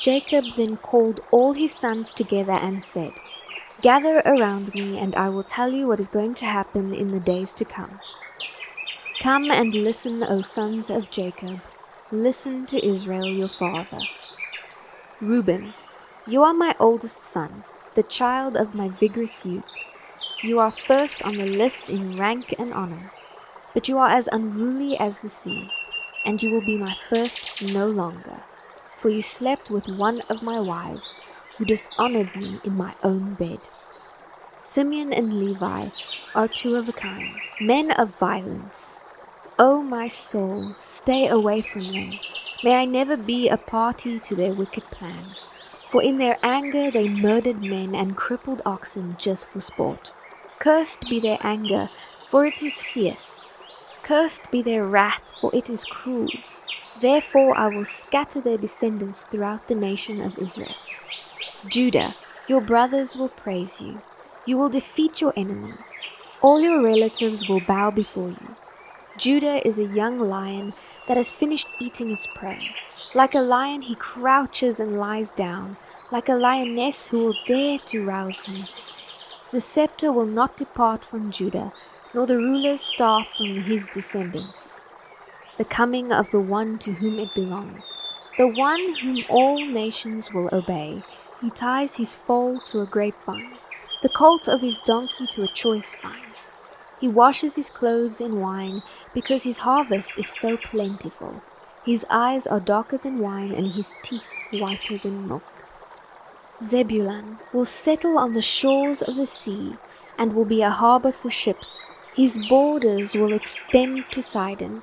Jacob then called all his sons together and said, "Gather around me, and I will tell you what is going to happen in the days to come. Come and listen, O sons of Jacob. Listen to Israel your father. Reuben, you are my oldest son, the child of my vigorous youth. You are first on the list in rank and honor, but you are as unruly as the sea, and you will be my first no longer, for you slept with one of my wives, who dishonored me in my own bed. Simeon and Levi are two of a kind, men of violence. O my soul, stay away from them. May I never be a party to their wicked plans, for in their anger they murdered men and crippled oxen just for sport. Cursed be their anger, for it is fierce. Cursed be their wrath, for it is cruel. Therefore I will scatter their descendants throughout the nation of Israel. Judah, your brothers will praise you. You will defeat your enemies. All your relatives will bow before you. Judah is a young lion that has finished eating its prey. Like a lion he crouches and lies down, like a lioness who will dare to rouse him. The scepter will not depart from Judah, nor the ruler's staff from his descendants. The coming of the one to whom it belongs, the one whom all nations will obey. He ties his foal to a grapevine, the colt of his donkey to a choice vine. He washes his clothes in wine, because his harvest is so plentiful. His eyes are darker than wine, and his teeth whiter than milk. Zebulun will settle on the shores of the sea, and will be a harbor for ships. His borders will extend to Sidon.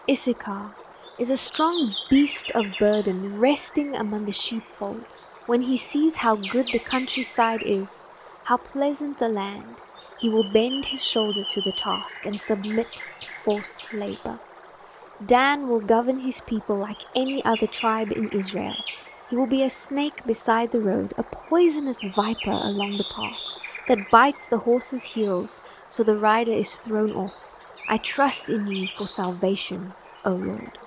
Issachar is a strong beast of burden, resting among the sheepfolds. When he sees how good the countryside is, how pleasant the land, he will bend his shoulder to the task and submit to forced labor. Dan will govern his people like any other tribe in Israel. He will be a snake beside the road, a poisonous viper along the path, that bites the horse's heels so the rider is thrown off. I trust in you for salvation, O Lord.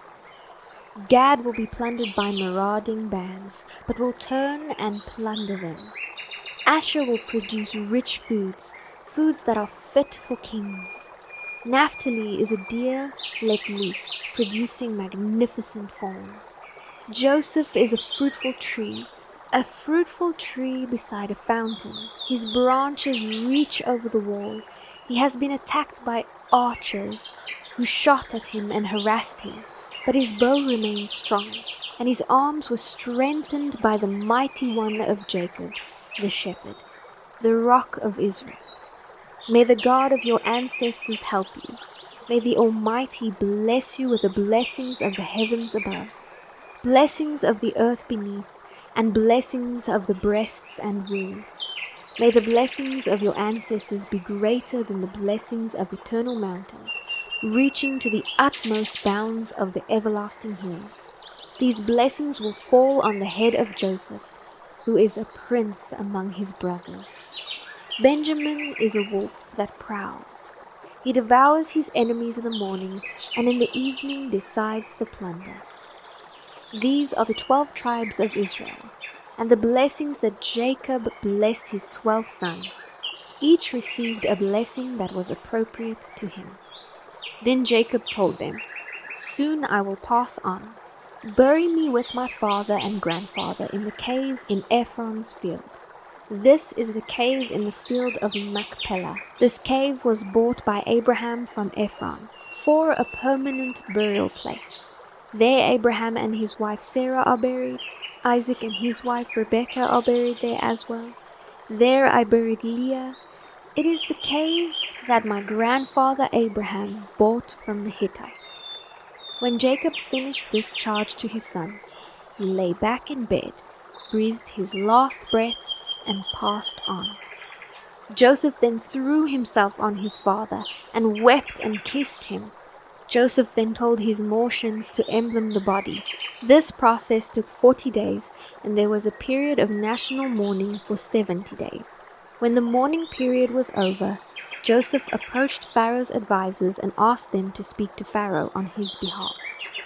Gad will be plundered by marauding bands, but will turn and plunder them. Asher will produce rich foods that are fit for kings. Naphtali is a deer let loose, producing magnificent fawns. Joseph is a fruitful tree beside a fountain. His branches reach over the wall. He has been attacked by archers who shot at him and harassed him, but his bow remained strong, and his arms were strengthened by the mighty one of Jacob, the shepherd, the rock of Israel. May the God of your ancestors help you. May the Almighty bless you with the blessings of the heavens above, blessings of the earth beneath, and blessings of the breasts and womb. May the blessings of your ancestors be greater than the blessings of eternal mountains, reaching to the utmost bounds of the everlasting hills. These blessings will fall on the head of Joseph, who is a prince among his brothers. Benjamin is a wolf that prowls. He devours his enemies in the morning, and in the evening decides the plunder. These are the 12 tribes of Israel, and the blessings that Jacob blessed his 12 sons. Each received a blessing that was appropriate to him. Then Jacob told them, "Soon I will pass on. Bury me with my father and grandfather in the cave in Ephron's field. This is the cave in the field of Machpelah. This cave was bought by Abraham from Ephron for a permanent burial place. There Abraham and his wife Sarah are buried. Isaac and his wife Rebekah are buried there as well. There I buried Leah. It is the cave that my grandfather Abraham bought from the Hittites." When Jacob finished this charge to his sons, he lay back in bed, breathed his last breath, and passed on. Joseph then threw himself on his father and wept and kissed him. Joseph then told his motions to emblem the body. This process took 40 days, and there was a period of national mourning for 70 days. When the mourning period was over, Joseph approached Pharaoh's advisors and asked them to speak to Pharaoh on his behalf.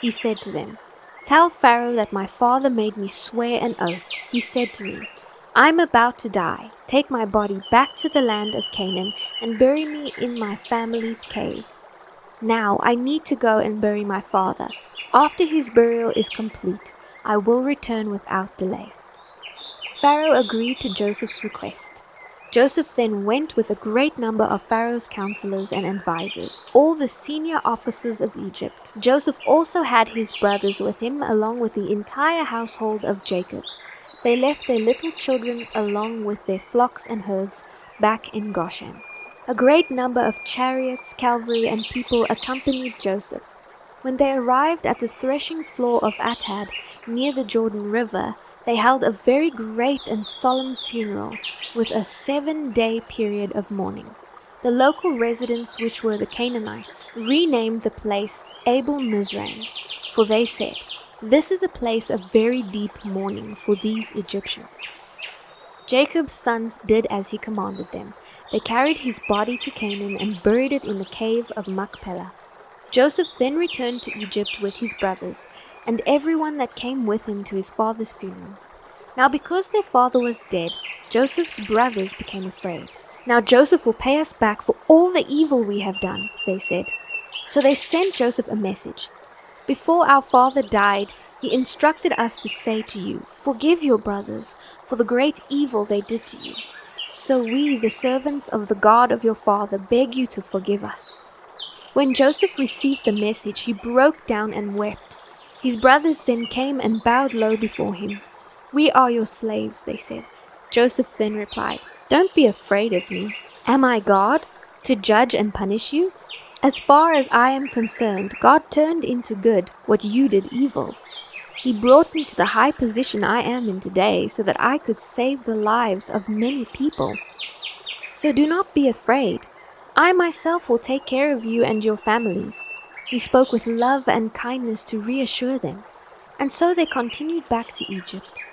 He said to them, Tell Pharaoh that my father made me swear an oath. He said to me, 'I'm about to die. Take my body back to the land of Canaan and bury me in my family's cave.' Now I need to go and bury my father. After his burial is complete, I will return without delay." Pharaoh agreed to Joseph's request. Joseph then went with a great number of Pharaoh's counselors and advisors, all the senior officers of Egypt. Joseph also had his brothers with him, along with the entire household of Jacob. They left their little children along with their flocks and herds back in Goshen. A great number of chariots, cavalry, and people accompanied Joseph. When they arrived at the threshing floor of Atad, near the Jordan River, they held a very great and solemn funeral, with a 7-day period of mourning. The local residents, which were the Canaanites, renamed the place Abel Mizraim, for they said, "This is a place of very deep mourning for these Egyptians." Jacob's sons did as he commanded them. They carried his body to Canaan and buried it in the cave of Machpelah. Joseph then returned to Egypt with his brothers, and everyone that came with him to his father's funeral. Now because their father was dead, Joseph's brothers became afraid. "Now Joseph will pay us back for all the evil we have done," they said. So they sent Joseph a message. "Before our father died, he instructed us to say to you, 'Forgive your brothers for the great evil they did to you.' So we, the servants of the God of your father, beg you to forgive us." When Joseph received the message, he broke down and wept. His brothers then came and bowed low before him. "We are your slaves," they said. Joseph then replied, "Don't be afraid of me. Am I God, to judge and punish you? As far as I am concerned, God turned into good what you did evil. He brought me to the high position I am in today so that I could save the lives of many people. So do not be afraid. I myself will take care of you and your families." He spoke with love and kindness to reassure them. And so they continued back to Egypt.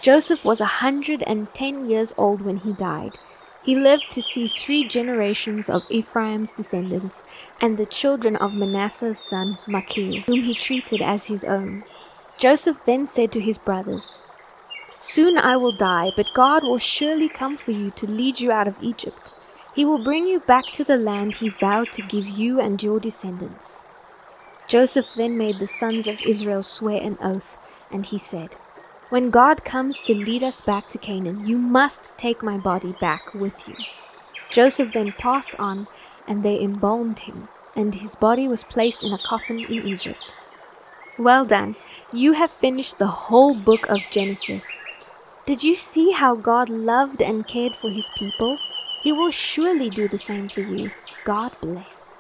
Joseph was 110 years old when he died. He lived to see 3 generations of Ephraim's descendants and the children of Manasseh's son Machir, whom he treated as his own. Joseph then said to his brothers, "Soon I will die, but God will surely come for you to lead you out of Egypt. He will bring you back to the land he vowed to give you and your descendants." Joseph then made the sons of Israel swear an oath, and he said, "When God comes to lead us back to Canaan, you must take my body back with you." Joseph then passed on, and they embalmed him, and his body was placed in a coffin in Egypt. Well done, you have finished the whole book of Genesis. Did you see how God loved and cared for his people? He will surely do the same for you. God bless.